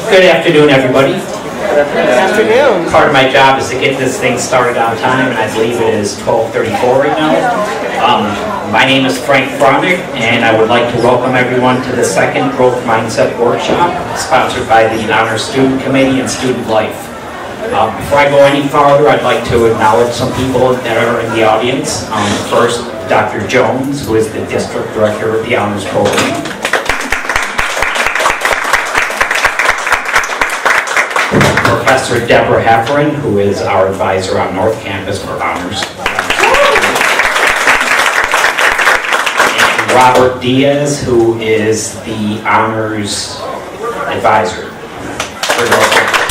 Good afternoon, everybody. Good afternoon. Part of my job is to get this thing started on time, and I believe it is 12:34 right now. My name is Frank Fronick, and I would like to welcome everyone to the second Growth Mindset Workshop, sponsored by the Honor Student Committee and Student Life. Before I go any farther, I'd like to acknowledge some people that are in the audience. First, Dr. Jones, who is the District Director of the Honors Program. Professor Deborah Heffernan, who is our advisor on North Campus for Honors. And Robert Diaz, who is the Honors advisor for North Campus.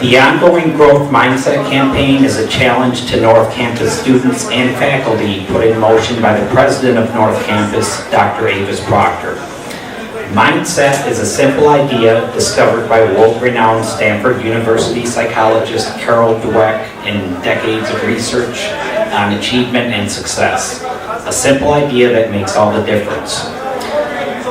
The ongoing Growth Mindset campaign is a challenge to North Campus students and faculty put in motion by the president of North Campus, Dr. Avis Proctor. Mindset is a simple idea discovered by world-renowned Stanford University psychologist Carol Dweck in decades of research on achievement and success. A simple idea that makes all the difference.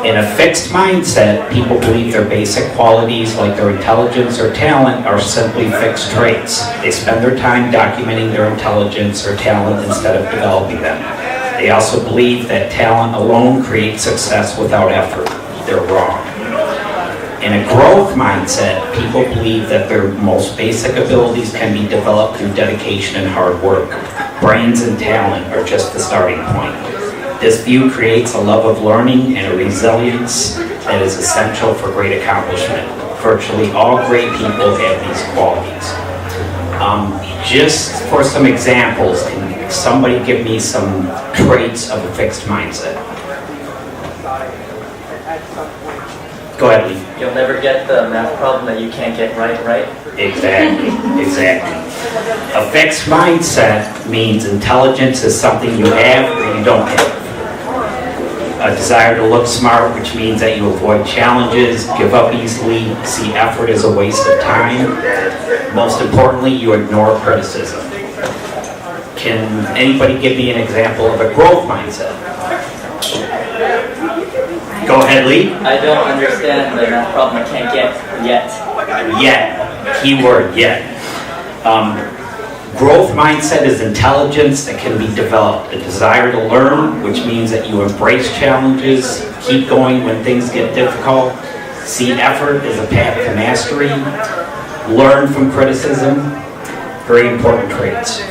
In a fixed mindset, people believe their basic qualities like their intelligence or talent are simply fixed traits. They spend their time documenting their intelligence or talent instead of developing them. They also believe that talent alone creates success without effort. They're wrong. In a growth mindset, people believe that their most basic abilities can be developed through dedication and hard work. Brains and talent are just the starting point. This view creates a love of learning and a resilience that is essential for great accomplishment. Virtually all great people have these qualities. Just for some examples, can somebody give me some traits of a fixed mindset? Go ahead, Lee. You'll never get the math problem that you can't get right? Exactly. A fixed mindset means intelligence is something you have or you don't have. A desire to look smart, which means that you avoid challenges, give up easily, see effort as a waste of time. Most importantly, you ignore criticism. Can anybody give me an example of a growth mindset? Go ahead, Lee. I don't understand the math problem I can't get yet. Yet. Keyword, yet. Growth mindset is intelligence that can be developed. A desire to learn, which means that you embrace challenges, keep going when things get difficult, see effort as a path to mastery, learn from criticism. Very important traits.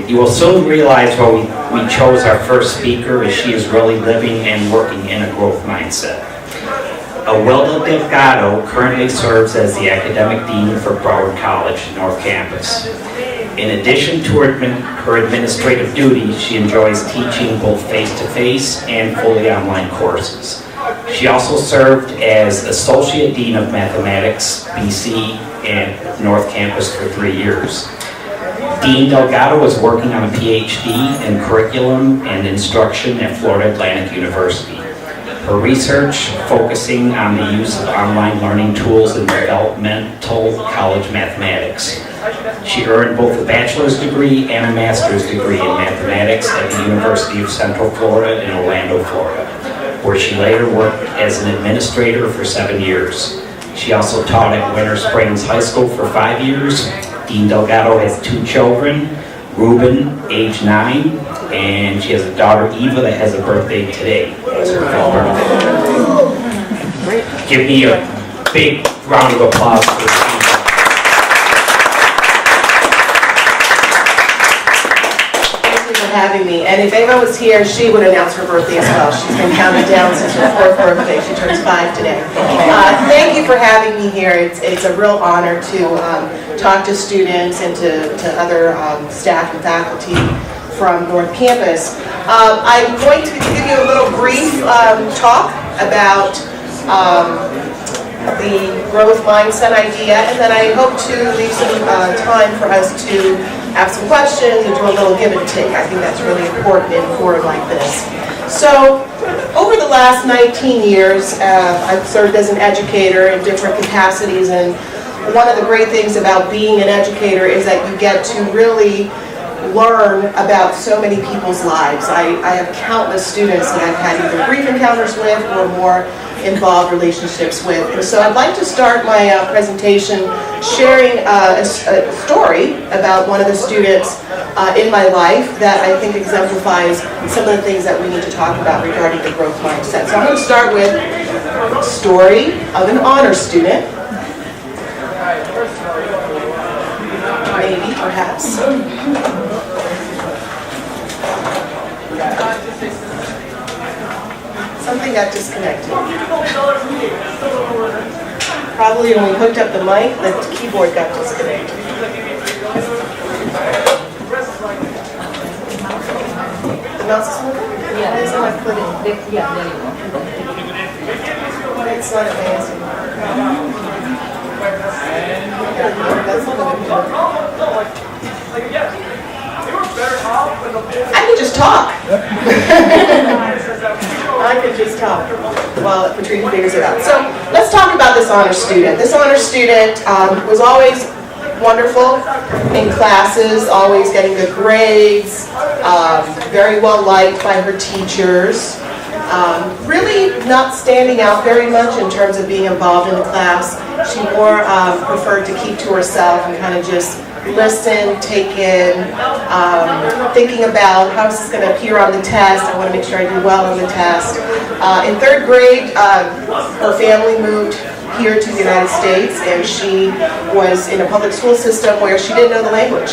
You will soon realize why we chose our first speaker, as she is really living and working in a growth mindset. Awilda Delgado currently serves as the academic dean for Broward College, North Campus. In addition to her administrative duties, she enjoys teaching both face-to-face and fully online courses. She also served as Associate Dean of Mathematics, BC, and North Campus for 3 years. Dean Delgado is working on a PhD in curriculum and instruction at Florida Atlantic University. Her research focusing on the use of online learning tools in developmental college mathematics. She earned both a bachelor's degree and a master's degree in mathematics at the University of Central Florida in Orlando, Florida, where she later worked as an administrator for 7 years. She also taught at Winter Springs High School for 5 years. Dean Delgado has 2 children, Ruben, age 9, and she has a daughter, Eva, that has a birthday today. It's her 5th birthday. Give me a big round of applause for Eva. Having me, and if Ava was here, she would announce her birthday as well. She's been counted down since her 4th birthday. She turns 5 today. Thank you for having me here. It's a real honor to talk to students and to other staff and faculty from North Campus. I'm going to give you a little brief talk about the growth mindset idea, and then I hope to leave some time for us to have some questions and do a little give and take. I think that's really important in a forum like this. So, over the last 19 years, I've served as an educator in different capacities, and one of the great things about being an educator is that you get to really learn about so many people's lives. I have countless students that I've had either brief encounters with or more involved relationships with. And so I'd like to start my presentation sharing a story about one of the students in my life that I think exemplifies some of the things that we need to talk about regarding the growth mindset. So I'm going to start with a story of an honor student. Maybe, perhaps. Something got disconnected. Probably when we hooked up the mic, the keyboard got disconnected. The mouse is moving? Yeah. It's not clicking. Yeah, there you go. It's not amazing. That's not I could just talk. I could just talk while Patricia figures it out. So let's talk about this honor student. This honor student was always wonderful in classes, always getting good grades, very well liked by her teachers. Really not standing out very much in terms of being involved in the class. She more preferred to keep to herself and kind of just listen, take in, thinking about how is this going to appear on the test. I want to make sure I do well on the test. In third grade, her family moved here to the United States, and she was in a public school system where she didn't know the language.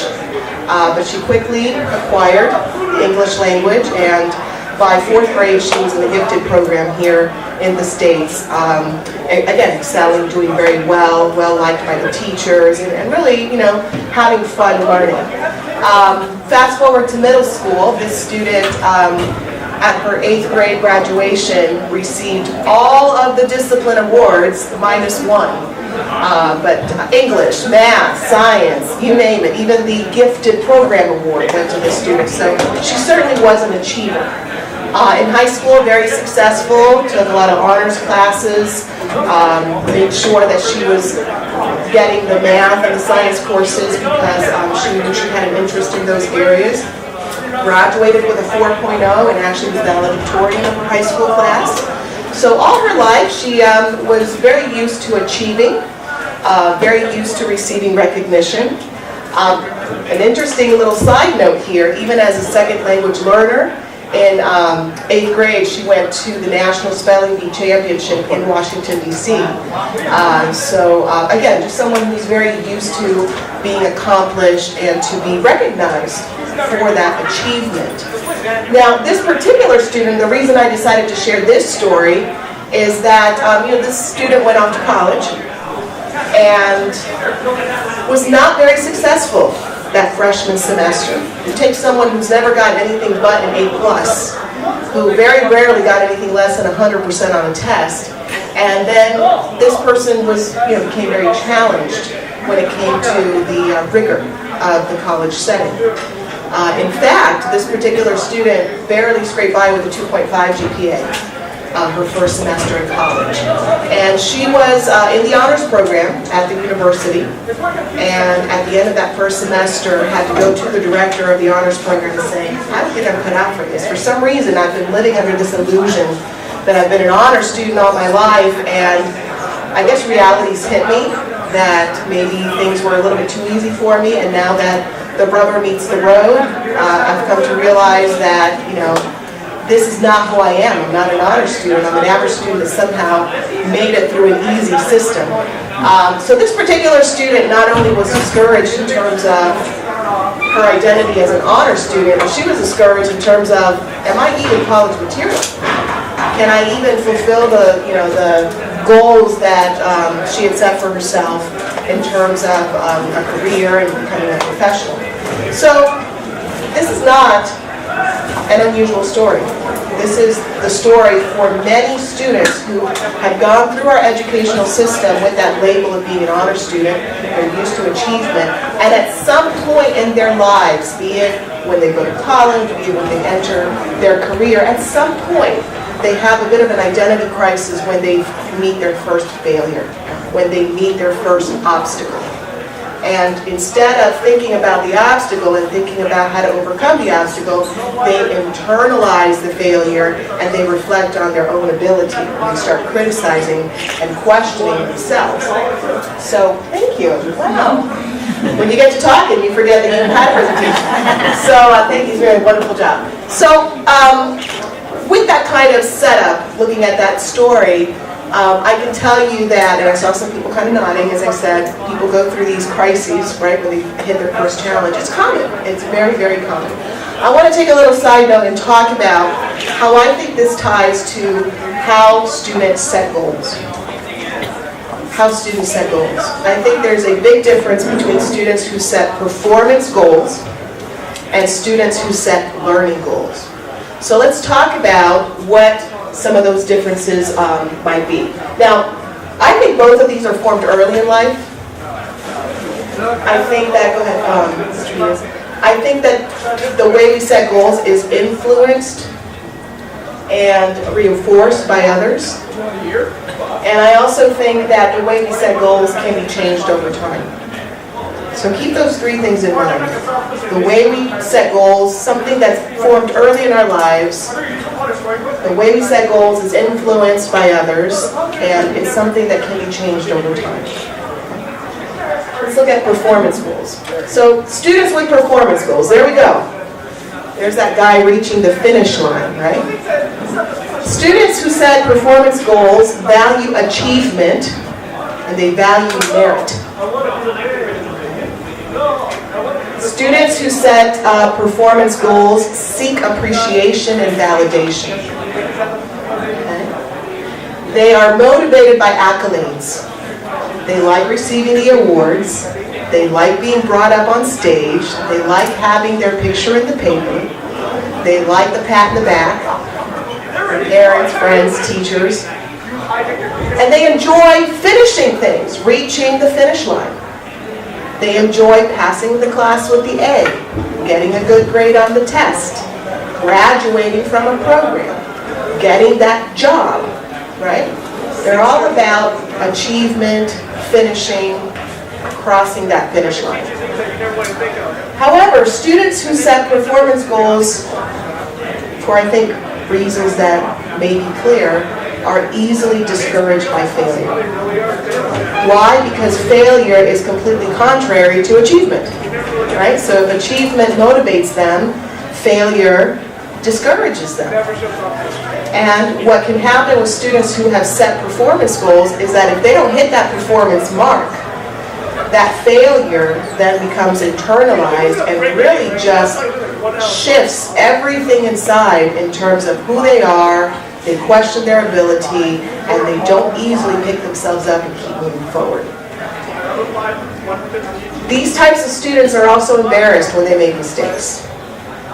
But she quickly acquired the English language, and by fourth grade, she was in the gifted program here in the States. Again, excelling, doing very well, well liked by the teachers, and really, having fun learning. Fast forward to middle school, this student at her 8th grade graduation received all of the discipline awards -1. But English, math, science, you name it, even the gifted program award went to this student. So she certainly was an achiever. In high school, very successful, took a lot of honors classes, made sure that she was getting the math and the science courses because she knew she had an interest in those areas. Graduated with a 4.0 and actually was valedictorian of her high school class. So all her life, she was very used to achieving, very used to receiving recognition. An interesting little side note here, even as a second language learner, in 8th grade, she went to the National Spelling Bee Championship in Washington, D.C. Again, just someone who's very used to being accomplished and to be recognized for that achievement. Now, this particular student, the reason I decided to share this story is that, this student went off to college and was not very successful that freshman semester. You take someone who's never gotten anything but an A+, who very rarely got anything less than 100% on a test, and then this person became very challenged when it came to the rigor of the college setting. In fact, this particular student barely scraped by with a 2.5 GPA. Her first semester in college. And she was in the honors program at the university, and at the end of that first semester had to go to the director of the honors program and say, I don't think I'm cut out for this. For some reason, I've been living under this illusion that I've been an honors student all my life, and I guess realities hit me that maybe things were a little bit too easy for me, and now that the rubber meets the road, I've come to realize that, this is not who I am. I'm not an honors student. I'm an average student that somehow made it through an easy system. So this particular student not only was discouraged in terms of her identity as an honors student, but she was discouraged in terms of, am I even college material? Can I even fulfill the goals that she had set for herself in terms of a career and becoming a professional? So this is not an unusual story. This is the story for many students who have gone through our educational system with that label of being an honor student. They're used to achievement, and at some point in their lives, be it when they go to college, be it when they enter their career, at some point they have a bit of an identity crisis when they meet their first failure, when they meet their first obstacle. And instead of thinking about the obstacle and thinking about how to overcome the obstacle, they internalize the failure and they reflect on their own ability. They start criticizing and questioning themselves. So, thank you. Wow. When you get to talking, you forget that you had a presentation. So, thank you. It's a very wonderful job. So, with that kind of setup, looking at that story, I can tell you that, and I saw some people kind of nodding, as I said, people go through these crises, right, when they hit their first challenge. It's common. It's very, very common. I want to take a little side note and talk about how I think this ties to how students set goals. How students set goals. I think there's a big difference between students who set performance goals and students who set learning goals. So let's talk about what some of those differences might be. Now, I think both of these are formed early in life. I think that, go ahead, Mr. Diaz. I think that the way we set goals is influenced and reinforced by others. And I also think that the way we set goals can be changed over time. So keep those three things in mind. The way we set goals, something that's formed early in our lives. The way we set goals is influenced by others, and it's something that can be changed over time. Let's look at performance goals. So students with performance goals, there we go. There's that guy reaching the finish line, right? Students who set performance goals value achievement, and they value merit. Students who set performance goals seek appreciation and validation. Okay? They are motivated by accolades. They like receiving the awards. They like being brought up on stage. They like having their picture in the paper. They like the pat in the back. Parents, friends, teachers. And they enjoy finishing things, reaching the finish line. They enjoy passing the class with the A, getting a good grade on the test, graduating from a program, getting that job, right? They're all about achievement, finishing, crossing that finish line. However, students who set performance goals, for I think reasons that may be clear, are easily discouraged by failure. Why? Because failure is completely contrary to achievement, right? So if achievement motivates them, failure discourages them. And what can happen with students who have set performance goals is that if they don't hit that performance mark, that failure then becomes internalized and really just shifts everything inside in terms of who they are. They question their ability, and they don't easily pick themselves up and keep moving forward. These types of students are also embarrassed when they make mistakes.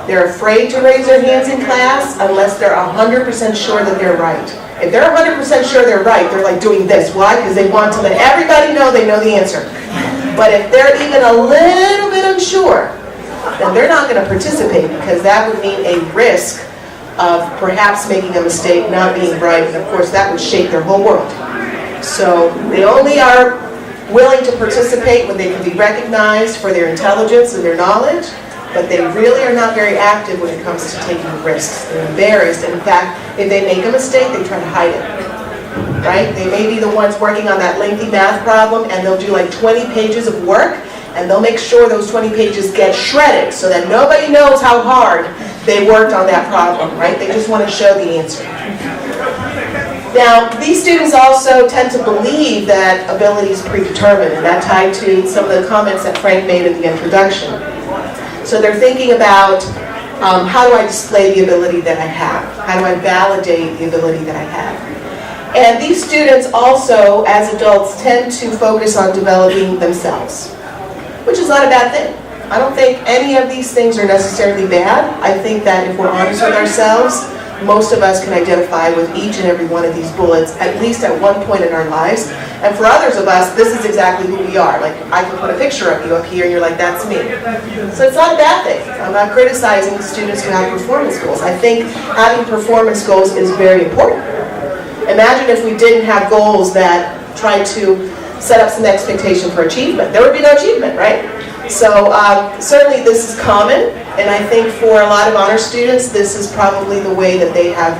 They're afraid to raise their hands in class unless they're 100% sure that they're right. If they're 100% sure they're right, they're like doing this. Why? Because they want to let everybody know they know the answer. But if they're even a little bit unsure, then they're not going to participate, because that would mean a risk of perhaps making a mistake, not being right, and of course that would shake their whole world. So they only are willing to participate when they can be recognized for their intelligence and their knowledge, but they really are not very active when it comes to taking risks. They're embarrassed, and in fact, if they make a mistake, they try to hide it. Right? They may be the ones working on that lengthy math problem, and they'll do like 20 pages of work, and they'll make sure those 20 pages get shredded so that nobody knows how hard they worked on that problem, right? They just want to show the answer. Now, these students also tend to believe that ability is predetermined, and that tied to some of the comments that Frank made in the introduction. So they're thinking about how do I display the ability that I have? How do I validate the ability that I have? And these students also, as adults, tend to focus on developing themselves, which is not a bad thing. I don't think any of these things are necessarily bad. I think that if we're honest with ourselves, most of us can identify with each and every one of these bullets, at least at one point in our lives. And for others of us, this is exactly who we are. Like, I can put a picture of you up here, and you're like, that's me. So it's not a bad thing. I'm not criticizing students who have performance goals. I think having performance goals is very important. Imagine if we didn't have goals that try to set up some expectation for achievement. There would be no achievement, right? So certainly this is common, and I think for a lot of honor students, this is probably the way that they have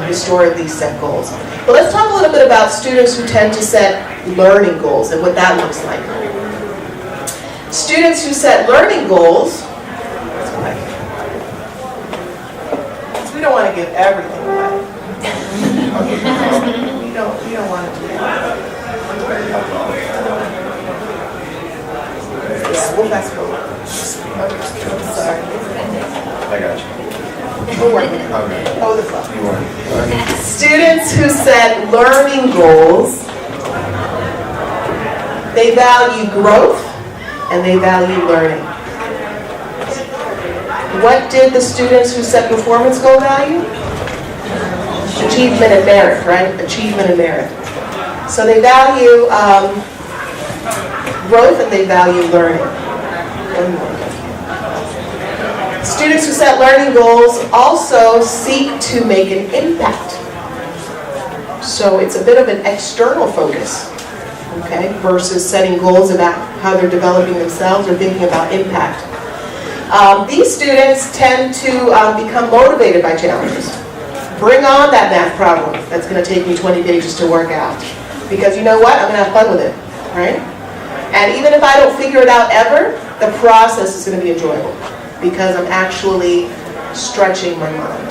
historically set goals. But let's talk a little bit about students who tend to set learning goals and what that looks like. Students who set learning goals, we don't want to give everything away. We don't want to do that. Yeah, we'll fast forward. Okay, sorry. I got you. We'll work with it. Okay. Oh, the flow. You are. Students who set learning goals, they value growth and they value learning. What did the students who set performance goal value? Achievement and merit, right? Achievement and merit. So they value growth and they value learning. Students who set learning goals also seek to make an impact. So it's a bit of an external focus, okay, versus setting goals about how they're developing themselves or thinking about impact. These students tend to become motivated by challenges. Bring on that math problem that's going to take me 20 pages to work out. Because you know what? I'm going to have fun with it, right? And even if I don't figure it out ever, the process is going to be enjoyable because I'm actually stretching my mind.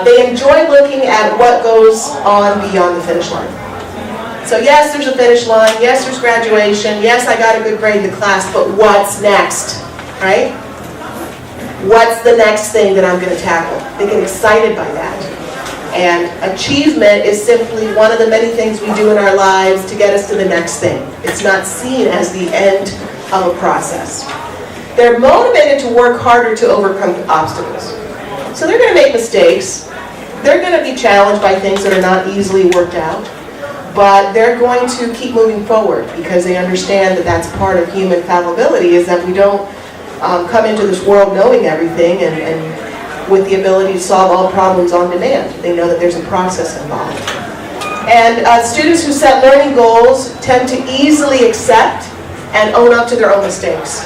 They enjoy looking at what goes on beyond the finish line. So yes, there's a finish line. Yes, there's graduation. Yes, I got a good grade in the class, but what's next, right? What's the next thing that I'm going to tackle? They get excited by that. And achievement is simply one of the many things we do in our lives to get us to the next thing. It's not seen as the end of a process. They're motivated to work harder to overcome obstacles. So they're going to make mistakes. They're going to be challenged by things that are not easily worked out. But they're going to keep moving forward because they understand that that's part of human fallibility, is that we don't come into this world knowing everything and with the ability to solve all problems on demand. They know that there's a process involved. And students who set learning goals tend to easily accept and own up to their own mistakes.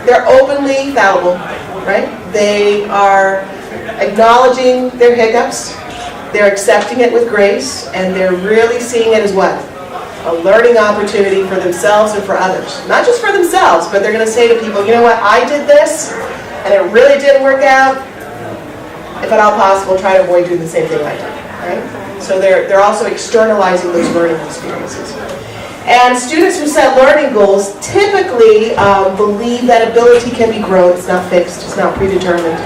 They're openly fallible, right? They are acknowledging their hiccups, they're accepting it with grace, and they're really seeing it as what? A learning opportunity for themselves and for others. Not just for themselves, but they're going to say to people, you know what, I did this, and it really didn't work out. If at all possible, try to avoid doing the same thing I did, right? So they're also externalizing those learning experiences. And students who set learning goals typically believe that ability can be grown. It's not fixed. It's not predetermined.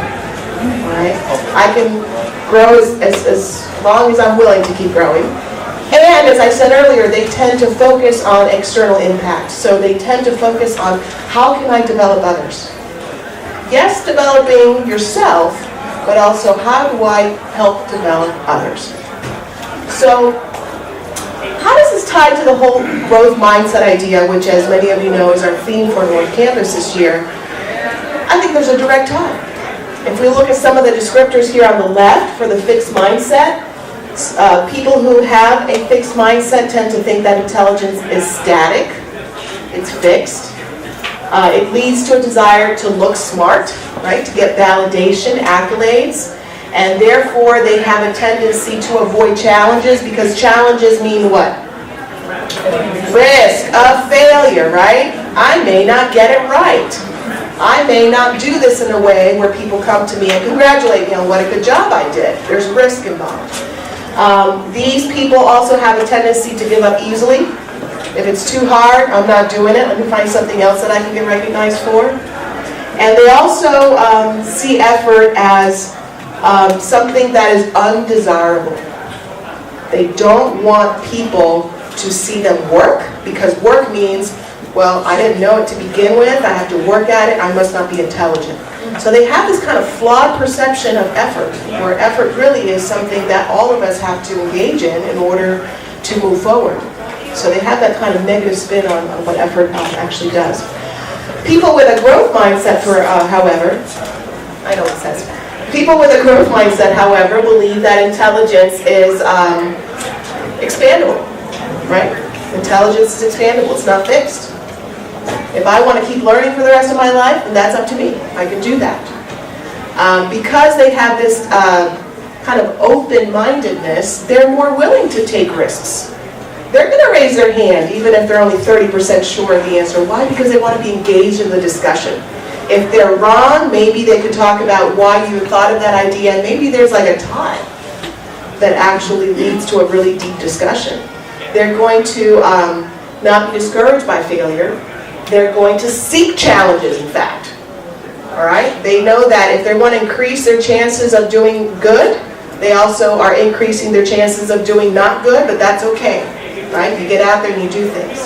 Right? I can grow as long as I'm willing to keep growing. And as I said earlier, they tend to focus on external impact. So they tend to focus on how can I develop others. Yes, developing yourself, but also how do I help develop others. So how does this tie to the whole growth mindset idea, which, as many of you know, is our theme for North Campus this year? I think there's a direct tie. If we look at some of the descriptors here on the left for the fixed mindset, people who have a fixed mindset tend to think that intelligence is static, it's fixed. It leads to a desire to look smart, right, to get validation, accolades, and therefore they have a tendency to avoid challenges because challenges mean what? Risk of failure, right? I may not get it right. I may not do this in a way where people come to me and congratulate me on what a good job I did. There's risk involved. These people also have a tendency to give up easily. If it's too hard, I'm not doing it. Let me find something else that I can get recognized for. And they also see effort as something that is undesirable. They don't want people to see them work, because work means, well, I didn't know it to begin with, I have to work at it, I must not be intelligent. So they have this kind of flawed perception of effort, where effort really is something that all of us have to engage in order to move forward. So they have that kind of negative spin on what effort actually does. People with a growth mindset, however, I know it says, people with a growth mindset, however, believe that intelligence is expandable, right? Intelligence is expandable, it's not fixed. If I want to keep learning for the rest of my life, then that's up to me. I can do that. Because they have this kind of open-mindedness, they're more willing to take risks. They're going to raise their hand, even if they're only 30% sure of the answer. Why? Because they want to be engaged in the discussion. If they're wrong, maybe they could talk about why you thought of that idea, and maybe there's like a tie that actually leads to a really deep discussion. They're going to not be discouraged by failure. They're going to seek challenges, in fact. All right? They know that if they want to increase their chances of doing good, they also are increasing their chances of doing not good, but that's okay. Right? You get out there and you do things.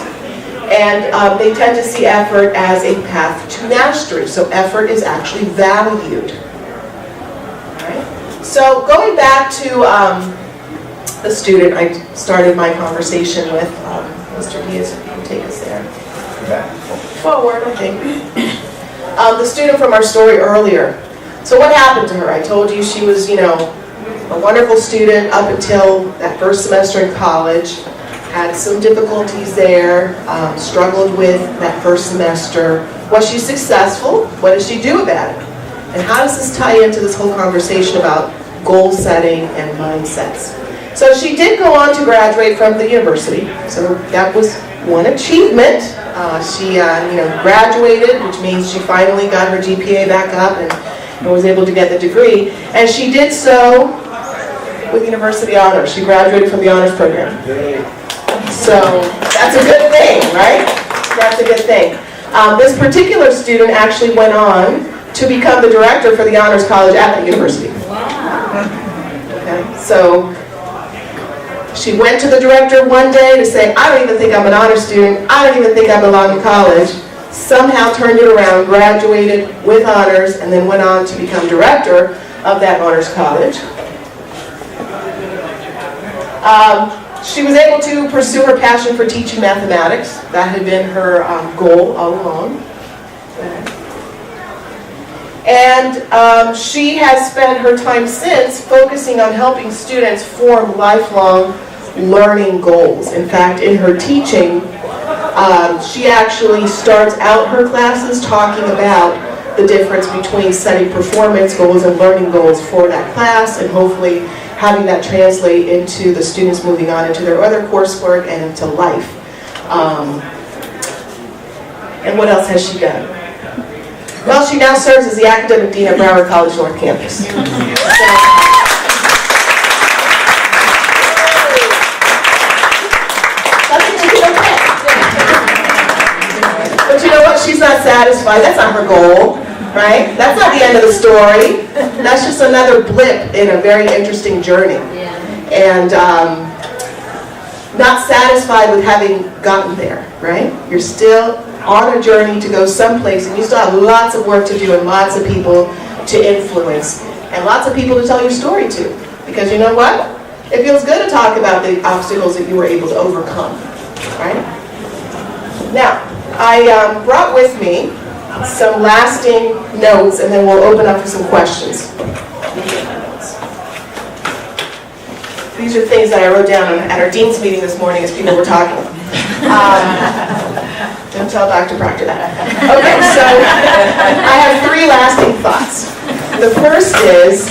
And they tend to see effort as a path to mastery. So effort is actually valued. All right? So going back to the student I started my conversation with, Mr. Diaz, if you can take us there. Forward, I think. The student from our story earlier. So what happened to her? I told you she was, a wonderful student up until that first semester in college. Had some difficulties there, struggled with that first semester. Was she successful? What did she do about it? And how does this tie into this whole conversation about goal setting and mindsets? So she did go on to graduate from the university. So that was one achievement. She graduated, which means she finally got her GPA back up and was able to get the degree. And she did so with university honors. She graduated from the honors program. So that's a good thing, right? That's a good thing. This particular student actually went on to become the director for the Honors College at the university. Okay, so she went to the director one day to say, I don't even think I'm an honors student. I don't even think I belong in college. Somehow turned it around, graduated with honors, and then went on to become director of that honors college. She was able to pursue her passion for teaching mathematics. That had been her goal all along. And she has spent her time since focusing on helping students form lifelong learning goals. In fact, in her teaching, she actually starts out her classes talking about the difference between setting performance goals and learning goals for that class, and hopefully having that translate into the students moving on into their other coursework and into life. And what else has she done? Well, she now serves as the academic dean at Broward College North Campus. But you know what? She's not satisfied. That's not her goal, right? That's not the end of the story. That's just another blip in a very interesting journey. And not satisfied with having gotten there, right? You're still on a journey to go someplace, and you still have lots of work to do and lots of people to influence and lots of people to tell your story to. Because you know what? It feels good to talk about the obstacles that you were able to overcome, right? Now, I brought with me some lasting notes, and then we'll open up for some questions. These are things that I wrote down at our dean's meeting this morning as people were talking. Don't tell Dr. Proctor that. Okay, so I have 3 lasting thoughts. The first is,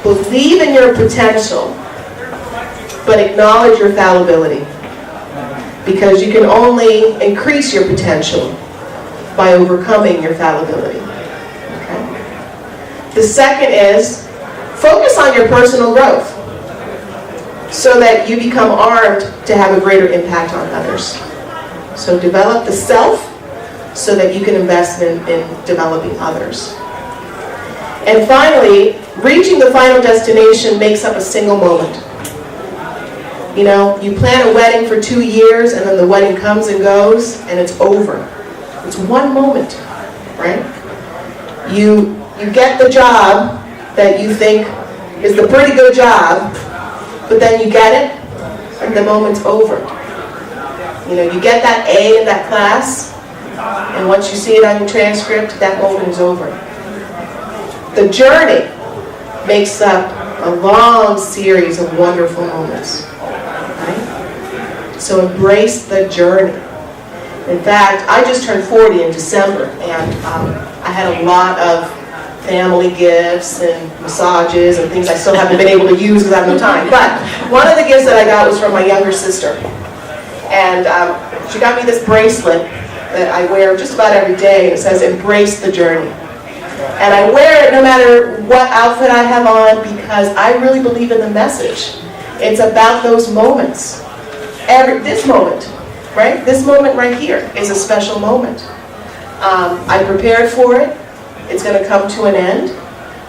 believe in your potential, but acknowledge your fallibility. Because you can only increase your potential by overcoming your fallibility. Okay? The second is, focus on your personal growth so that you become armed to have a greater impact on others. So develop the self so that you can invest in developing others. And finally, reaching the final destination makes up a single moment. You know, you plan a wedding for 2 years and then the wedding comes and goes and it's over. It's one moment, right? You get the job that you think is the pretty good job, but then you get it and the moment's over. You know, you get that A in that class, and once you see it on your transcript, that moment is over. The journey makes up a long series of wonderful moments. Right? So embrace the journey. In fact, I just turned 40 in December, and I had a lot of family gifts and massages and things I still haven't been able to use because I have no time. But one of the gifts that I got was from my younger sister. And she got me this bracelet that I wear just about every day, and it says, "Embrace the journey." And I wear it no matter what outfit I have on because I really believe in the message. It's about those moments. This moment, right? This moment right here is a special moment. I prepared for it. It's going to come to an end.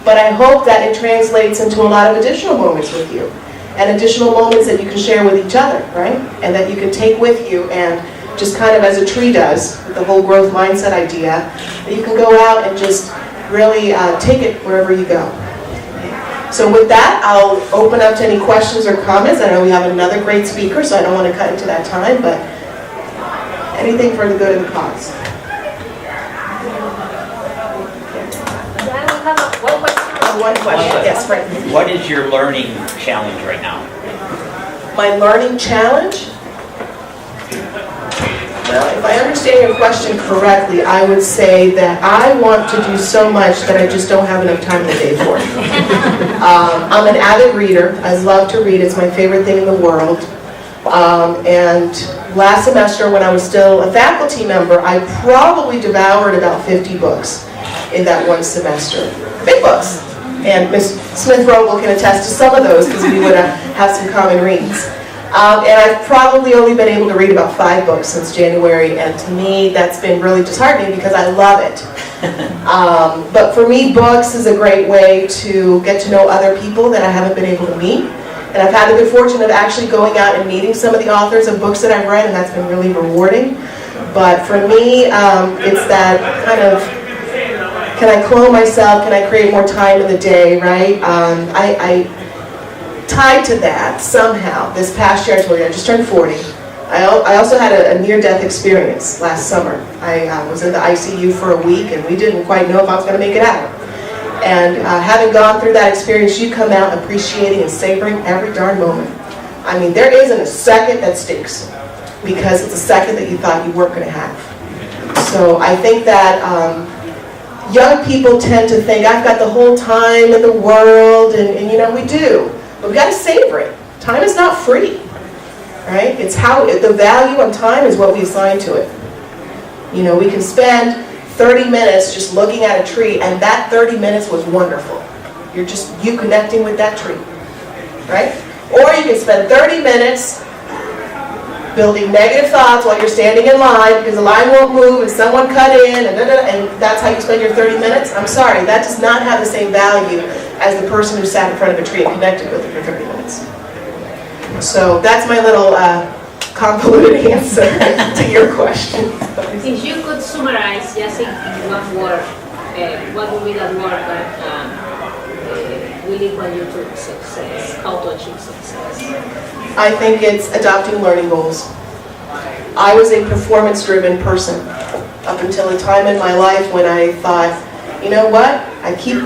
But I hope that it translates into a lot of additional moments with you. And additional moments that you can share with each other, right? And that you can take with you and just kind of as a tree does, with the whole growth mindset idea, that you can go out and just really take it wherever you go. So with that, I'll open up to any questions or comments. I know we have another great speaker, so I don't want to cut into that time, but anything for the good of the cause. One question, yes, right. What is your learning challenge right now? My learning challenge? Well, if I understand your question correctly, I would say that I want to do so much that I just don't have enough time in the day for it. I'm an avid reader. I love to read. It's my favorite thing in the world. And last semester, when I was still a faculty member, I probably devoured about 50 books in that one semester. Big books. And Ms. Smith-Rogel can attest to some of those because we would have some common reads. And I've probably only been able to read about 5 books since January, and to me that's been really disheartening because I love it. But for me, books is a great way to get to know other people that I haven't been able to meet. And I've had the good fortune of actually going out and meeting some of the authors of books that I've read, and that's been really rewarding. But for me, it's that kind of, can I clone myself? Can I create more time in the day, right? I tied to that somehow. This past year, I told you, I just turned 40. I also had a near-death experience last summer. I was in the ICU for a week, and we didn't quite know if I was going to make it out. And having gone through that experience, you come out appreciating and savoring every darn moment. I mean, there isn't a second that sticks because it's a second that you thought you weren't going to have. So I think that young people tend to think, I've got the whole time in the world, and you know, we do. But we got to savor it. Time is not free, right? It's how, the value on time is what we assign to it. You know, we can spend 30 minutes just looking at a tree, and that 30 minutes was wonderful. You're just, you connecting with that tree, right? Or you can spend 30 minutes building negative thoughts while you're standing in line because the line won't move and someone cut in and that's how you spend your 30 minutes. I'm sorry, that does not have the same value as the person who sat in front of a tree and connected with it for 30 minutes. So that's my little convoluted answer to your question. If you could summarize just in one word, what would be that word that will equal you to success, how to achieve success? I think it's adopting learning goals. I was a performance-driven person up until a time in my life when I thought, you know what, I keep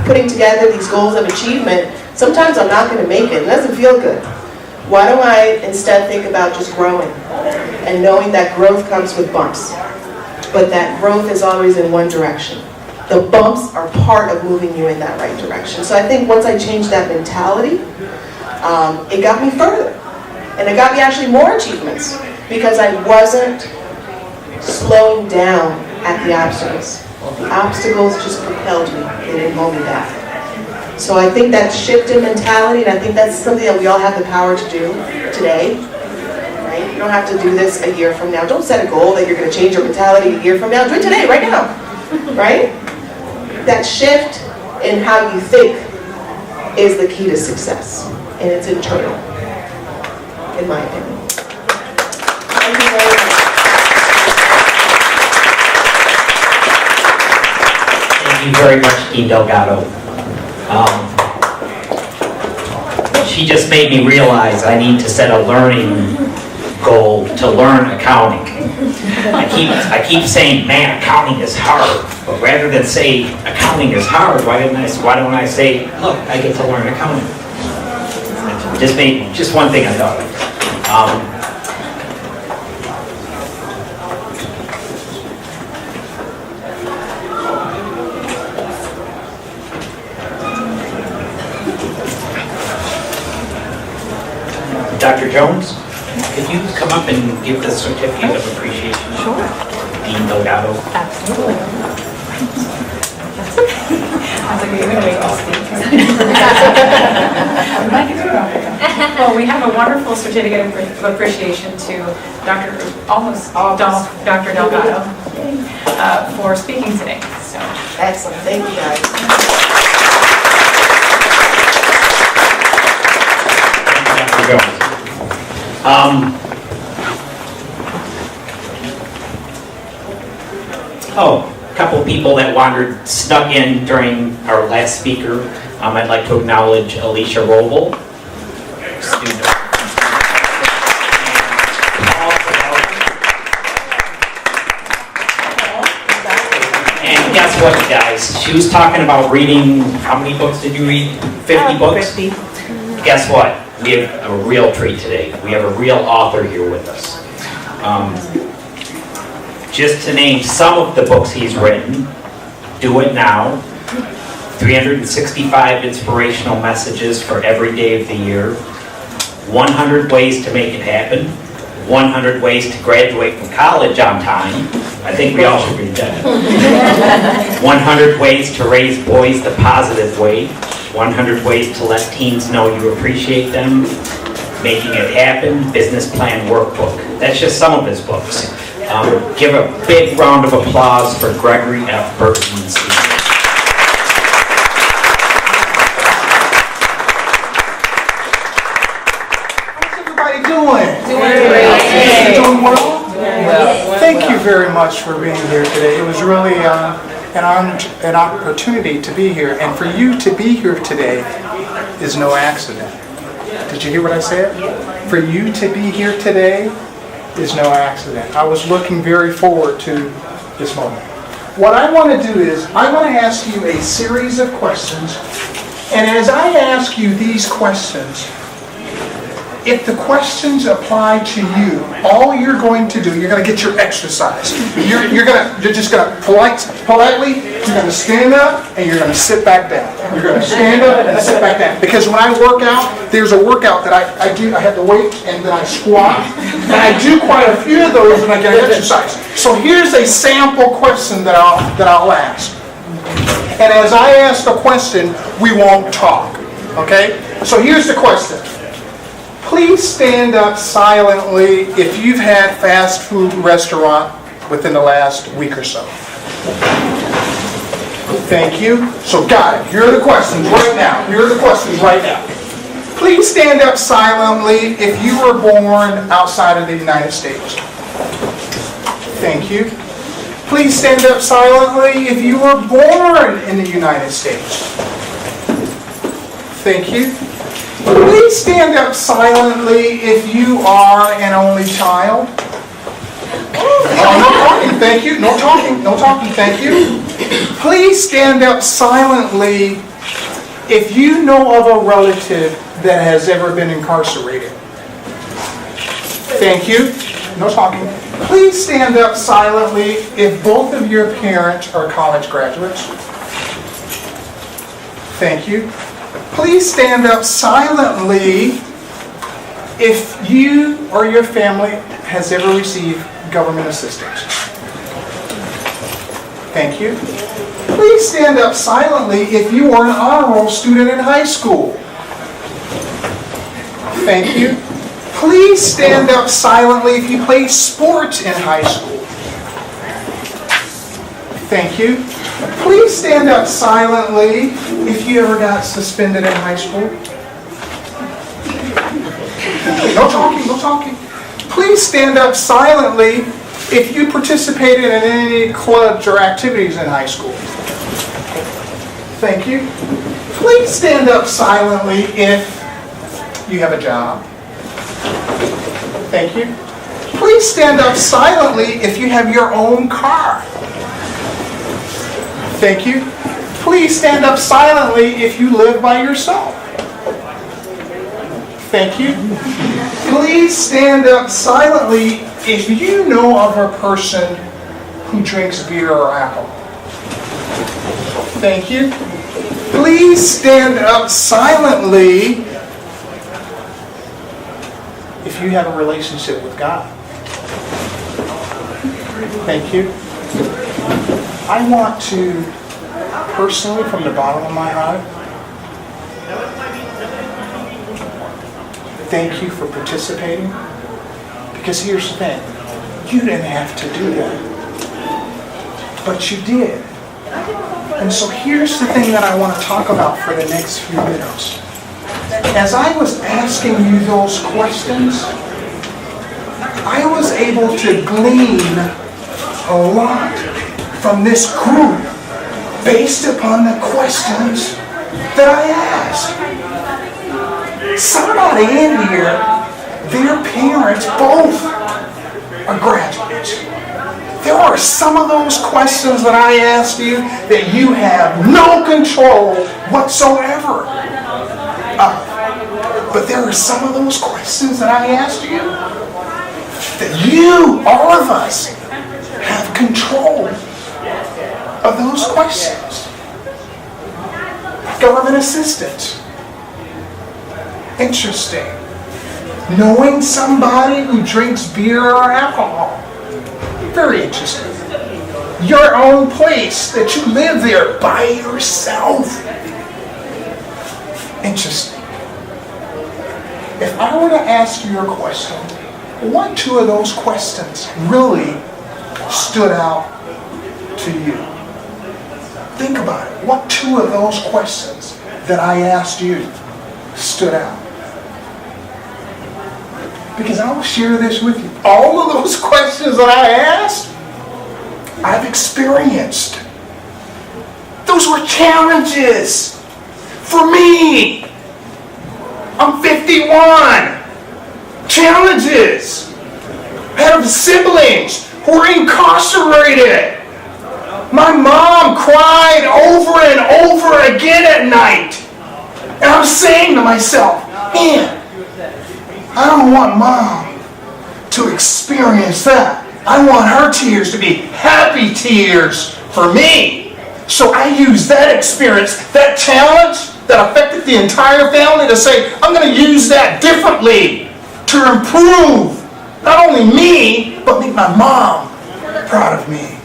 putting together these goals of achievement. Sometimes I'm not going to make it. It doesn't feel good. Why don't I instead think about just growing and knowing that growth comes with bumps, but that growth is always in one direction. The bumps are part of moving you in that right direction. So I think once I changed that mentality, it got me further. And it got me actually more achievements because I wasn't slowing down at the obstacles. The obstacles just propelled me. They didn't hold me back. So I think that shift in mentality, and I think that's something that we all have the power to do today. Right? You don't have to do this a year from now. Don't set a goal that you're going to change your mentality a year from now. Do it today, right now. Right? That shift in how you think is the key to success. And it's internal, in my opinion. Thank you very much. Thank you very much, Dean Delgado. She just made me realize I need to set a learning goal to learn accounting. I keep saying, man, accounting is hard. But rather than say accounting is hard, why don't I say, look, I get to learn accounting? Just one thing I thought of. Dr. Jones, could you come up and give the certificate of appreciation? Sure. Dean Delgado. Absolutely. I was like, you're going to make me speak. Well, we have a wonderful certificate of appreciation to Dr. Delgado for speaking today. So Excellent, thank you guys. Dr. Jones. A couple people that snuck in during our last speaker. I'd like to acknowledge Alicia Roble, student. And guess what, you guys? She was talking about reading, how many books did you read? 50 books? 50. Guess what? We have a real treat today. We have a real author here with us. Just to name some of the books he's written: Do It Now, 365 Inspirational Messages for Every Day of the Year, 100 Ways to Make It Happen, 100 Ways to Graduate from College on Time. I think we all should read that. 100 Ways to Raise Boys the Positive Way, 100 Ways to Let Teens Know You Appreciate Them, Making It Happen, Business Plan Workbook. That's just some of his books. Give a big round of applause for Gregory F. Burton. How's everybody doing? Doing well? Thank you very much for being here today. It was really an opportunity to be here, and for you to be here today is no accident. Did you hear what I said? For you to be here today is no accident. I was looking very forward to this moment. What I want to do is, I want to ask you a series of questions, and as I ask you these questions, if the questions apply to you, all you're going to do, you're going to get your exercise. You're just going to politely, you're going to stand up and you're going to sit back down. You're going to stand up and sit back down. Because when I work out, there's a workout that I do. I have the weight and then I squat. And I do quite a few of those and I get exercise. So here's a sample question that I'll ask. And as I ask the question, we won't talk. Okay? So here's the question. Please stand up silently if you've had fast food restaurant within the last week or so. Thank you. So got it. Here are the questions right now. Please stand up silently if you were born outside of the United States. Thank you. Please stand up silently if you were born in the United States. Thank you. Please stand up silently if you are an only child. No talking, thank you. No talking, thank you. Please stand up silently if you know of a relative that has ever been incarcerated. Thank you. No talking. Please stand up silently if both of your parents are college graduates. Thank you. Please stand up silently if you or your family has ever received government assistance. Thank you. Please stand up silently if you are an honor roll student in high school. Thank you. Please stand up silently if you played sports in high school. Thank you. Please stand up silently if you ever got suspended in high school. No talking. Please stand up silently if you participated in any clubs or activities in high school. Thank you. Please stand up silently if you have a job. Thank you. Please stand up silently if you have your own car. Thank you. Please stand up silently if you live by yourself. Thank you. Please stand up silently if you know of a person who drinks beer or alcohol. Thank you. Please stand up silently if you have a relationship with God. Thank you. I want to personally, from the bottom of my heart, thank you for participating. Because here's the thing, you didn't have to do that, but you did. And so here's the thing that I want to talk about for the next few minutes. As I was asking you those questions, I was able to glean a lot from this group based upon the questions that I asked. Somebody in here, their parents both are graduates. There are some of those questions that I asked you that you have no control whatsoever of. But there are some of those questions that I asked you that you, all of us, have control of those questions. Government assistance. Interesting. Knowing somebody who drinks beer or alcohol. Very interesting. Your own place, that you live there by yourself. Interesting. If I were to ask you a question, what two of those questions really stood out to you? Think about it. What two of those questions that I asked you stood out? Because I will share this with you. All of those questions that I asked, I've experienced. Those were challenges for me. I'm 51. Challenges. I have siblings who are incarcerated. My mom cried over and over again at night. And I'm saying to myself, man, I don't want mom to experience that. I want her tears to be happy tears for me. So I use that experience, that challenge that affected the entire family, to say, I'm going to use that differently to improve not only me, but make my mom proud of me.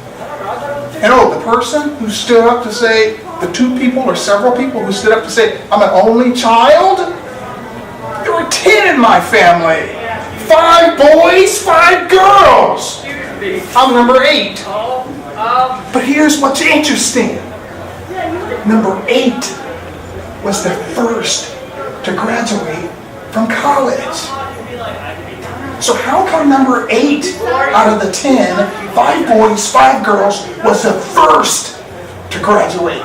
And the person who stood up to say, the two people or several people who stood up to say, I'm an only child, there were 10 in my family. 5 boys, 5 girls. I'm number 8. But here's what's interesting. Number 8 was the first to graduate from college. So how come number 8 out of the 10, 5 boys, 5 girls, was the first to graduate?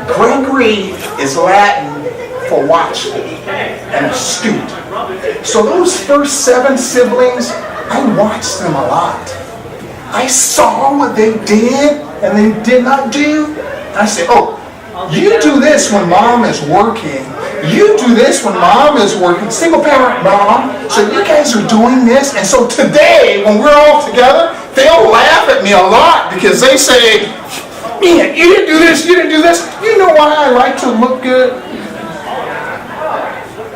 Gregory is Latin for watchful and astute. So those first 7 siblings, I watched them a lot. I saw what they did and they did not do. I said, you do this when mom is working. You do this when mom is working. Single parent mom. So you guys are doing this. And so today, when we're all together, they'll laugh at me a lot because they say, man, you didn't do this, you didn't do this. You know why I like to look good?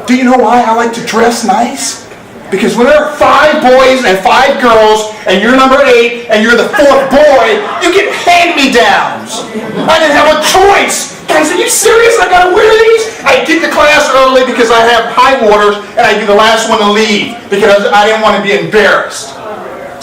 Do you know why I like to dress nice? Because when there are 5 boys and 5 girls, and you're number 8, and you're the 4th boy, you get hand-me-downs. I didn't have a choice. Guys, are you serious? I gotta wear these? I get to class early because I have high waters, and I'd be the last one to leave because I didn't want to be embarrassed.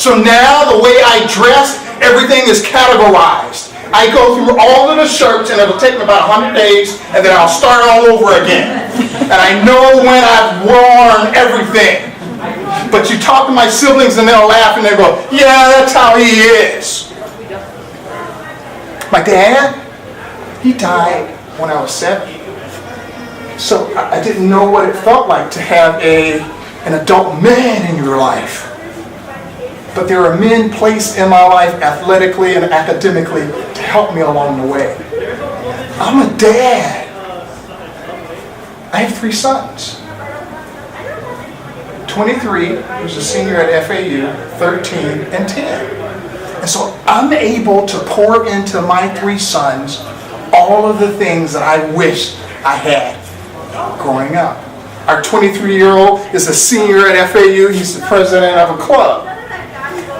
So now the way I dress, everything is categorized. I go through all of the shirts, and it'll take me about 100 days, and then I'll start all over again. And I know when I've worn everything. But you talk to my siblings, and they'll laugh, and they'll go, yeah, that's how he is. My dad, he died when I was 7. So I didn't know what it felt like to have an adult man in your life. But there are men placed in my life athletically and academically to help me along the way. I'm a dad. I have 3 sons. 23, who's a senior at FAU, 13, and 10. And so I'm able to pour into my 3 sons all of the things that I wish I had growing up. Our 23-year-old is a senior at FAU. He's the president of a club.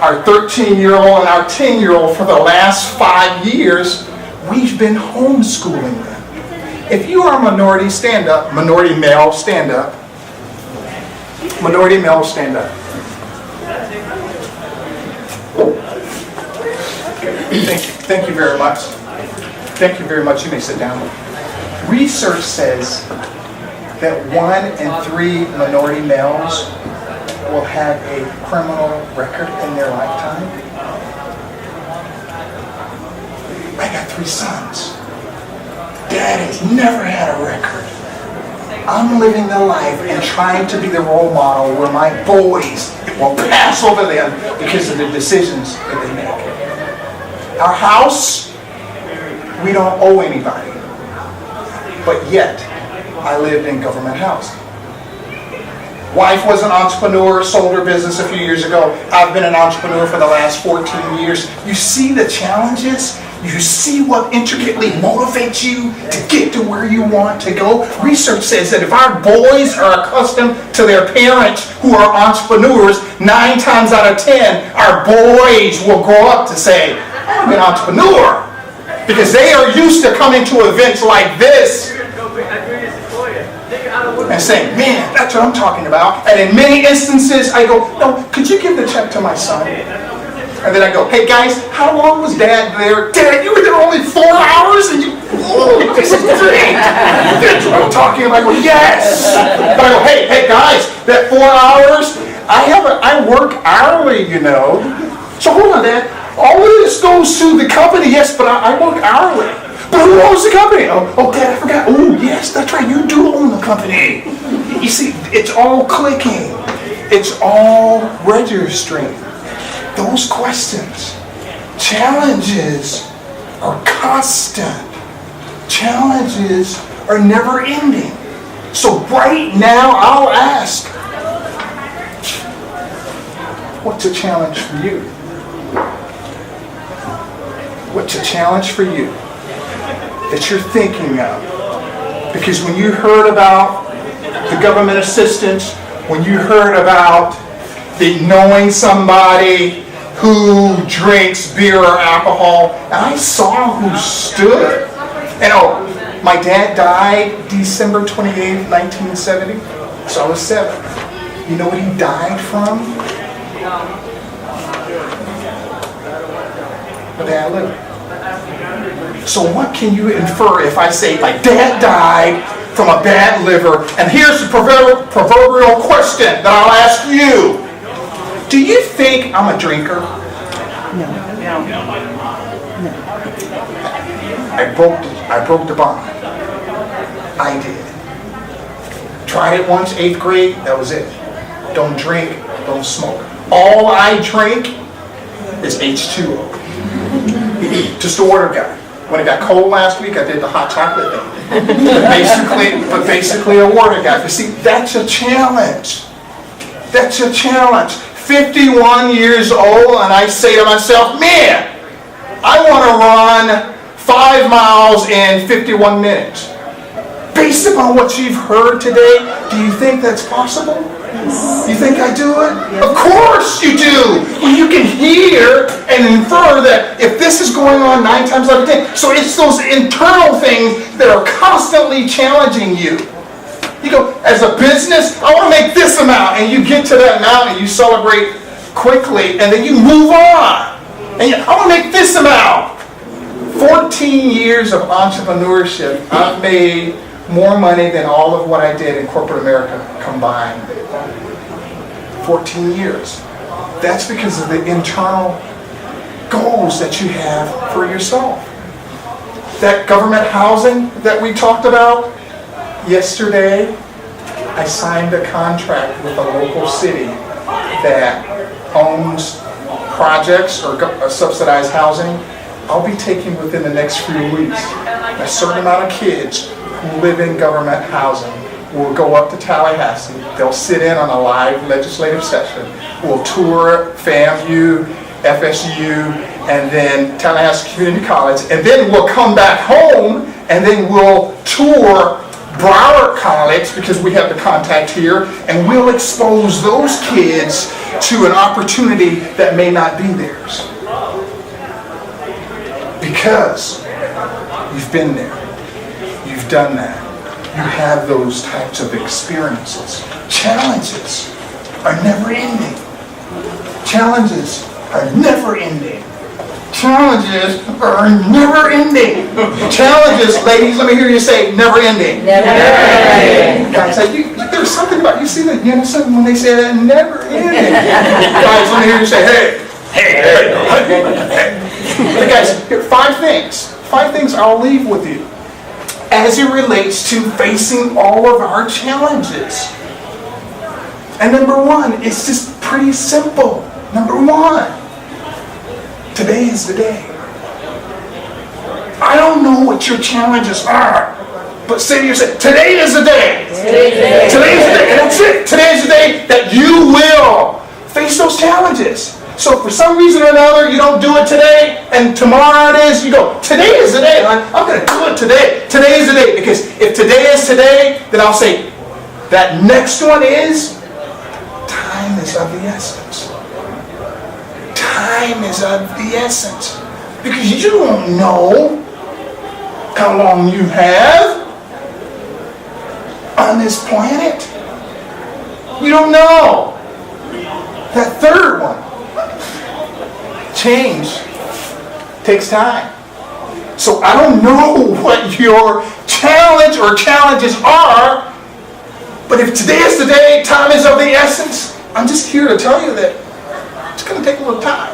Our 13-year-old and our 10-year-old, for the last 5 years, we've been homeschooling them. If you are a minority, stand up. Minority male, stand up. Minority male, stand up. Thank you very much. Thank you very much. You may sit down. Research says that 1 in 3 minority males will have a criminal record in their lifetime. I got 3 sons. Dad has never had a record. I'm living the life and trying to be the role model where my boys will pass over them because of the decisions that they make. Our house, we don't owe anybody. But yet, I lived in government housing. Wife was an entrepreneur, sold her business a few years ago. I've been an entrepreneur for the last 14 years. You see the challenges? You see what intricately motivates you to get to where you want to go? Research says that if our boys are accustomed to their parents who are entrepreneurs, 9 times out of 10, our boys will grow up to say, I'm an entrepreneur. Because they are used to coming to events like this and saying, man, that's what I'm talking about. And in many instances, I go, no, could you give the check to my son? And then I go, hey guys, how long was Dad there? Dad, you were there only 4 hours? And you, oh, this is great. That's what I'm talking about. I go, yes. But I go, hey guys, that 4 hours, I work hourly, you know. So hold on, Dad. All of this goes to the company, yes, but I work hourly. But who owns the company? Oh, Dad, I forgot. Oh, yes, that's right. You do own the company. You see, it's all clicking. It's all registering. Those questions. Challenges are constant. Challenges are never ending. So right now, I'll ask, what's a challenge for you? What's a challenge for you that you're thinking of? Because when you heard about the government assistance, when you heard about the knowing somebody who drinks beer or alcohol, and I saw who stood. And my dad died December 28, 1970, so I was 7. You know what he died from? A bad liver. So what can you infer if I say my dad died from a bad liver? And here's the proverbial question that I'll ask you. Do you think I'm a drinker? No. I broke the bond. I did. Tried it once, 8th grade, that was it. Don't drink, don't smoke. All I drink is H2O. Just a water guy. When it got cold last week, I did the hot chocolate thing. But basically a water guy. But see, that's a challenge. That's a challenge. 51 years old, and I say to myself, man, I want to run 5 miles in 51 minutes. Based upon what you've heard today, do you think that's possible? You think I do it? Yes. Of course you do. Well, you can hear and infer that if this is going on 9 times out of 10, so it's those internal things that are constantly challenging you. You go, as a business, I want to make this amount, and you get to that amount and you celebrate quickly, and then you move on. And I want to make this amount. 14 years of entrepreneurship, I've made more money than all of what I did in corporate America combined. 14 years. That's because of the internal goals that you have for yourself. That government housing that we talked about yesterday, I signed a contract with a local city that owns projects or subsidized housing. I'll be taking within the next few weeks a certain amount of kids who live in government housing will go up to Tallahassee. They'll sit in on a live legislative session. We'll tour FAMU, FSU, and then Tallahassee Community College. And then we'll come back home and then we'll tour Broward College, because we have the contact here, and we'll expose those kids to an opportunity that may not be theirs. Because you've been there. You've done that. You have those types of experiences. Challenges are never ending. Challenges are never ending. Challenges are never ending. Challenges, ladies, let me hear you say never ending. Never ending. Guys, there's something about, you see that unison when they say that, never ending. Guys, let me hear you say, hey. But guys, here, 5 things. 5 things I'll leave with you as it relates to facing all of our challenges. And number 1, it's just pretty simple. Number 1. Today is the day. I don't know what your challenges are, but say to yourself, today is the day. Today is the day. And that's it. Today is the day that you will face those challenges. So if for some reason or another you don't do it today, and tomorrow it is, you go, today is the day. I'm going to do it today. Today is the day. Because if today is today, then I'll say, that next one is, time is of the essence. Time is of the essence. Because you don't know how long you have on this planet. You don't know. That third one. Change takes time. So I don't know what your challenge or challenges are, but if today is the day, time is of the essence, I'm just here to tell you that it's going to take a little time.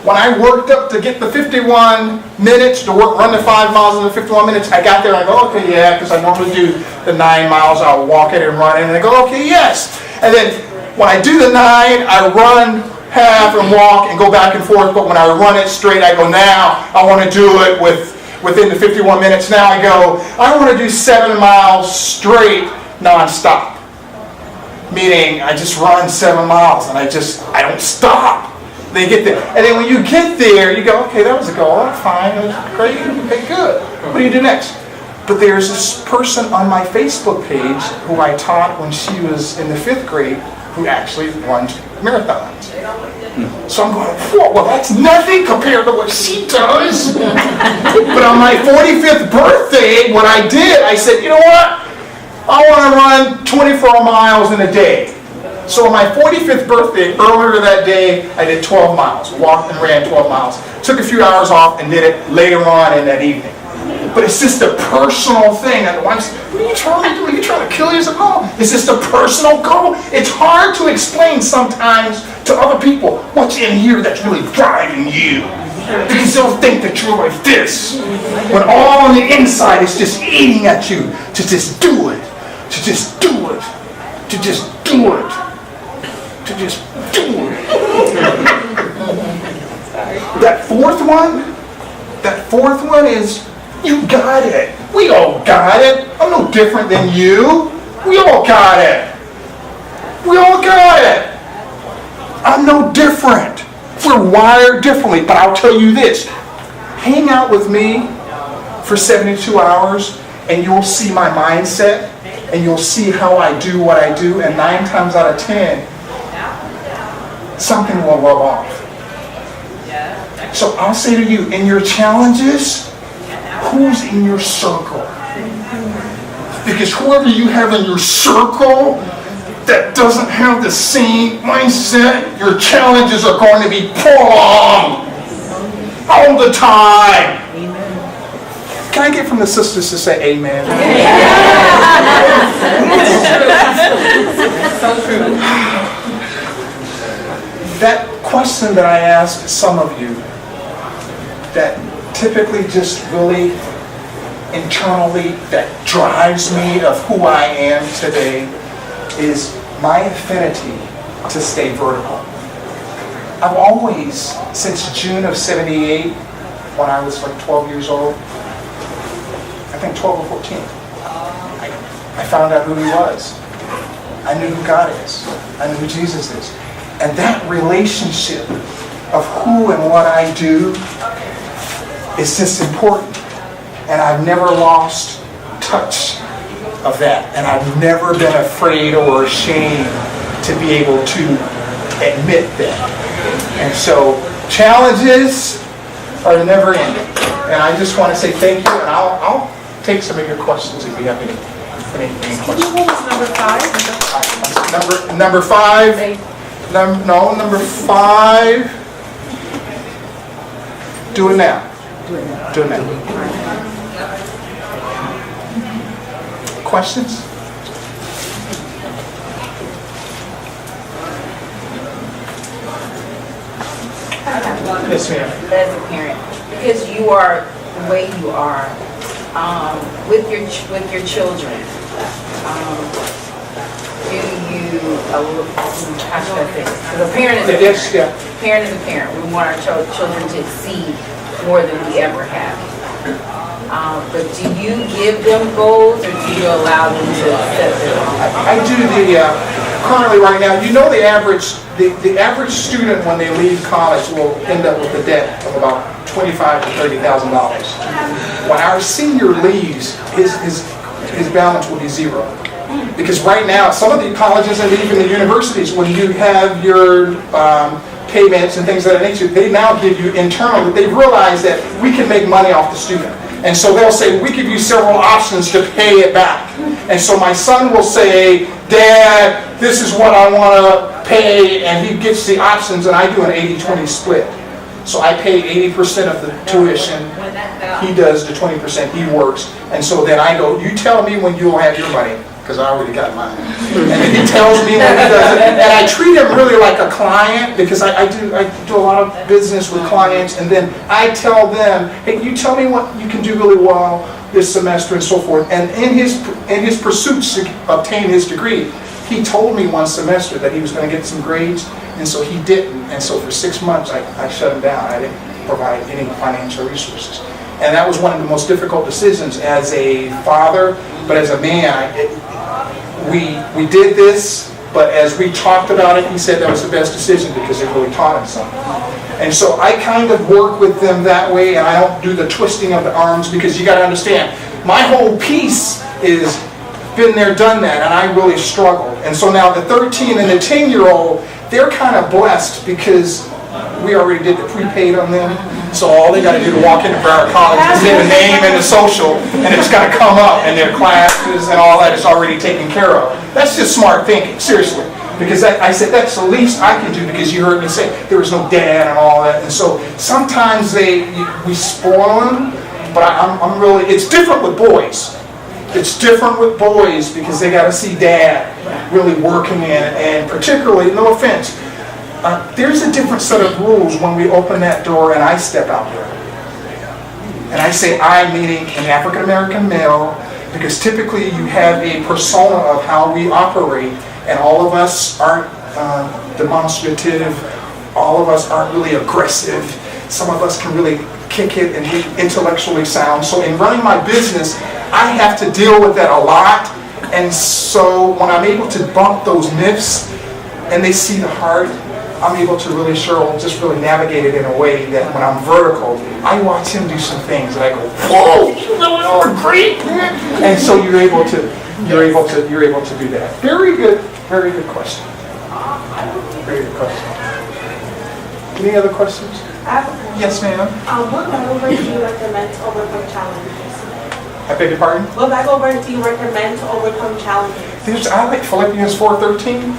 When I worked up to get the 51 minutes to run the 5 miles in the 51 minutes, I got there and I go, okay, yeah, because I normally do the 9 miles, I'll walk it and run it, and I go, okay, yes. And then when I do the 9, I run half and walk and go back and forth, but when I run it straight, I go, now I want to do it within the 51 minutes. Now I go, I want to do 7 miles straight, non-stop. Meaning, I just run 7 miles and I don't stop. Then you get there. And then when you get there, you go, okay, that was a goal. Fine, that was great, okay, good. What do you do next? But there's this person on my Facebook page who I taught when she was in the 5th grade who actually runs marathons. So I'm going, whoa, well, that's nothing compared to what she does. But on my 45th birthday, what I did, I said, you know what? I want to run 24 miles in a day. So on my 45th birthday, earlier that day, I did 12 miles. Walked and ran 12 miles. Took a few hours off and did it later on in that evening. But it's just a personal thing. And what are you trying to do? Are you trying to kill yourself? No, it's just a personal goal. It's hard to explain sometimes to other people what's in here that's really driving you. Because they'll think that you're like this. When all on the inside is just eating at you to just do it. To just do it. To just do it. To just do it. That fourth one is, you got it. We all got it. I'm no different than you. We all got it. We all got it. I'm no different. We're wired differently, but I'll tell you this. Hang out with me for 72 hours and you'll see my mindset and you'll see how I do what I do, and 9 times out of 10, something will rub off. So I'll say to you, in your challenges, who's in your circle? Because whoever you have in your circle that doesn't have the same mindset, your challenges are going to be prolonged all the time. Can I get from the sisters to say amen? So true. That question that I asked some of you, that typically just really internally, that drives me of who I am today, is my affinity to stay vertical. I've always, since June of '78, when I was like 12 years old, I think 12 or 14, I found out who he was. I knew who God is. I knew who Jesus is. And that relationship of who and what I do is just important. And I've never lost touch of that. And I've never been afraid or ashamed to be able to admit that. And so challenges are never ending. And I just want to say thank you, and I'll take some of your questions if you have any questions. Number 5? Number 5. Number 5. Do it now. Do it now. Questions? Yes, ma'am. As a parent, because you are the way you are with your children. Do you? How should I say this? Because a parent is a parent. Parent is a parent. We want our children to exceed more than we ever have. But do you give them goals, or do you allow them to set their own? I do currently right now, you know, the average student when they leave college will end up with a debt of about $25,000 to $30,000. When our senior leaves, his balance will be zero. Because right now, some of the colleges and even the universities, when you have your payments and things of that nature, they now give you internal, they've realized that we can make money off the student. And so they'll say, we give you several options to pay it back. And so my son will say, Dad, this is what I want to pay, and he gets the options, and I do an 80-20 split. So I pay 80% of the tuition, he does the 20%, he works. And so then I go, you tell me when you'll have your money, because I already got mine. And then he tells me when he does it. And I treat him really like a client, because I do a lot of business with clients, and then I tell them, hey, you tell me what you can do really well this semester and so forth. And in his pursuits to obtain his degree, he told me one semester that he was going to get some grades, and so he didn't. And so for 6 months, I shut him down. I didn't provide any financial resources. And that was one of the most difficult decisions as a father, but as a man, we did this, but as we talked about it, he said that was the best decision because it really taught him something. And so I kind of work with them that way, and I don't do the twisting of the arms, because you got to understand, my whole piece is been there, done that, and I really struggled. And so now the 13 and the 10-year-old, they're kind of blessed because we already did the prepaid on them. So all they got to do to walk into Broward College is say the name and the social, and it's going to come up, and their classes and all that is already taken care of. That's just smart thinking, seriously. Because I said, that's the least I can do, because you heard me say there was no dad and all that. And so sometimes we spoil them, but I'm really, it's different with boys. It's different with boys because they got to see dad really working in it. And particularly, no offense, there's a different set of rules when we open that door and I step out there. And I say I, meaning an African-American male, because typically you have a persona of how we operate, and all of us aren't demonstrative, all of us aren't really aggressive, some of us can really kick it and be intellectually sound. So in running my business, I have to deal with that a lot. And so when I'm able to bump those myths and they see the heart, I'm able to really just really navigate it in a way that when I'm vertical, I watch him do some things and I go, whoa, you are great. And so you're able to do that. Very good question. Very good question. Any other questions? Yes, ma'am. What Bible verse do you recommend to overcome challenges? I beg your pardon? What Bible verse do you recommend to overcome challenges? I like Philippians 4:13.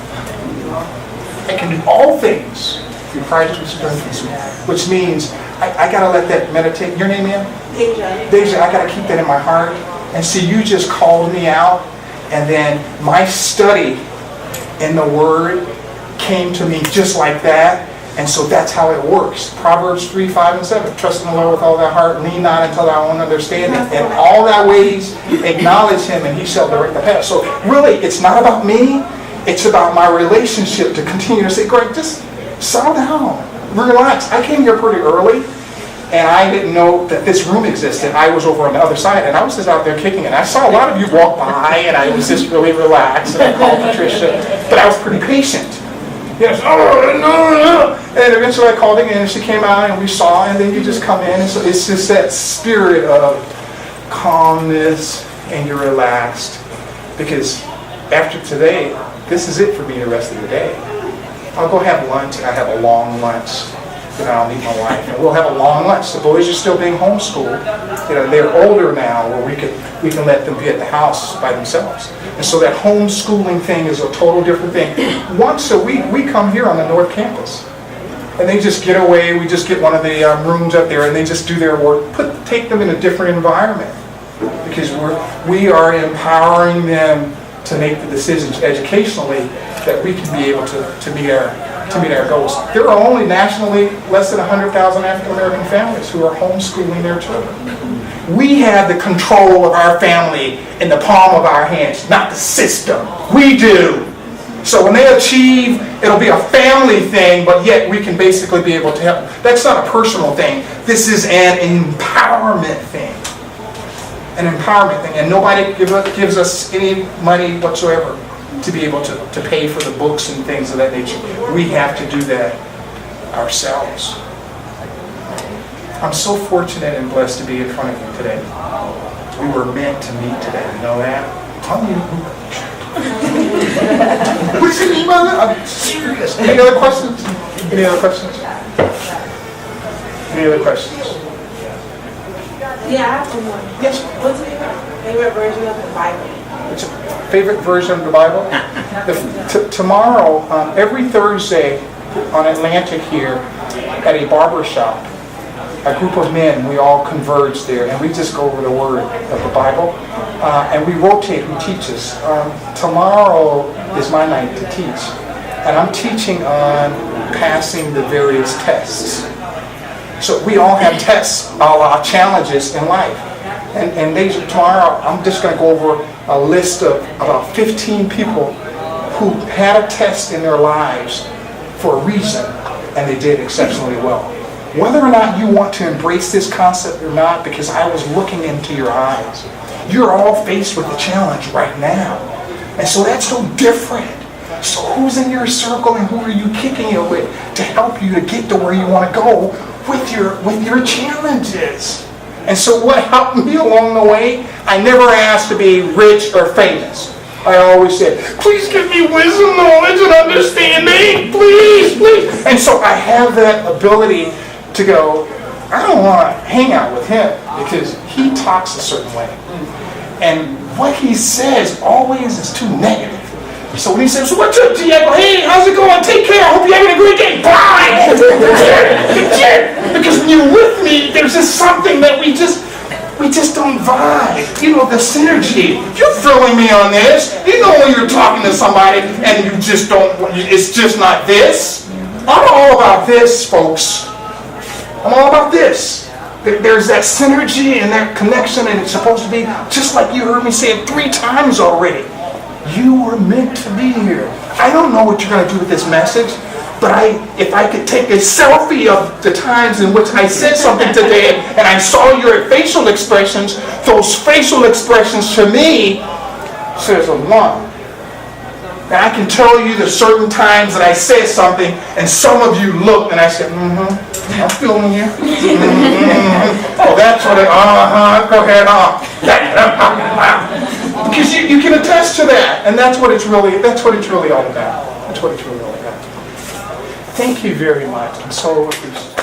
I can do all things through Christ who strengthens me. Which means I gotta let that meditate. Your name, ma'am? Deja, I gotta keep that in my heart. And see, you just called me out, and then my study in the Word came to me just like that. And so that's how it works. Proverbs 3, 5, and 7. Trust in the Lord with all thy heart, lean not until thou own understanding. And all thy ways acknowledge him, and he shall direct the path. So really, it's not about me. It's about my relationship to continue to say, Greg, just settle down. Relax. I came here pretty early. And I didn't know that this room existed. I was over on the other side, and I was just out there kicking it. I saw a lot of you walk by, and I was just really relaxed, and I called Patricia, but I was pretty patient. Yes, oh, no. And eventually I called again, and she came out, and we saw, and then you just come in, and so it's just that spirit of calmness, and you're relaxed. Because after today, this is it for me the rest of the day. I'll go have lunch, and I have a long lunch. You know, I'll meet my wife, and we'll have a long lunch. The boys are still being homeschooled. You know, they're older now, where we can let them be at the house by themselves. And so that homeschooling thing is a total different thing. Once a week, we come here on the North Campus, and they just get away. We just get one of the rooms up there, and they just do their work. Take them in a different environment, because we are empowering them to make the decisions educationally that we can be able to meet our goals. There are only nationally less than 100,000 African American families who are homeschooling their children. We have the control of our family in the palm of our hands, not the system. We do. So when they achieve, it'll be a family thing, but yet we can basically be able to help. That's not a personal thing. This is an empowerment thing. An empowerment thing. And nobody gives us any money whatsoever to be able to pay for the books and things of that nature. We have to do that ourselves. I'm so fortunate and blessed to be in front of you today. We were meant to meet today. You know that? Tell me. What does it mean by that? I'm serious. Any other questions? Any other questions? Any other questions? Yeah, I have one more. Yes. What's your favorite version of the Bible? What's your favorite version of the Bible? Tomorrow, every Thursday on Atlantic here at a barber shop, a group of men, we all converge there, and we just go over the word of the Bible, and we rotate who teaches. Tomorrow is my night to teach, and I'm teaching on passing the various tests. So we all have tests, all our challenges in life. And tomorrow, I'm just going to go over a list of about 15 people who had a test in their lives for a reason, and they did exceptionally well. Whether or not you want to embrace this concept or not, because I was looking into your eyes, you're all faced with a challenge right now. And so that's no different. So who's in your circle and who are you kicking it with to help you to get to where you want to go with your challenges? And so what helped me along the way, I never asked to be rich or famous. I always said, please give me wisdom, knowledge, and understanding. Please, please. And so I have that ability to go, I don't want to hang out with him because he talks a certain way. And what he says always is too negative. So when he says, so what's up, G? I go, hey, how's it going? Take care. I hope you're having a great day. Bye. Because when you're with me, there's just something that we just don't vibe. You know, the synergy. You're feeling me on this. You know when you're talking to somebody and you just don't, it's just not this. I'm all about this, folks. I'm all about this. There's that synergy and that connection, and it's supposed to be just like you heard me say it 3 times already. You were meant to be here. I don't know what you're going to do with this message, but if I could take a selfie of the times in which I said something today and I saw your facial expressions, those facial expressions to me says a lot. And I can tell you the certain times that I said something and some of you looked and I said, I'm feeling you. Oh, that's what go ahead, Because you can attest to that, and that's what it's really all about. That's what it's really all about. Thank you very much. I'm so appreciative.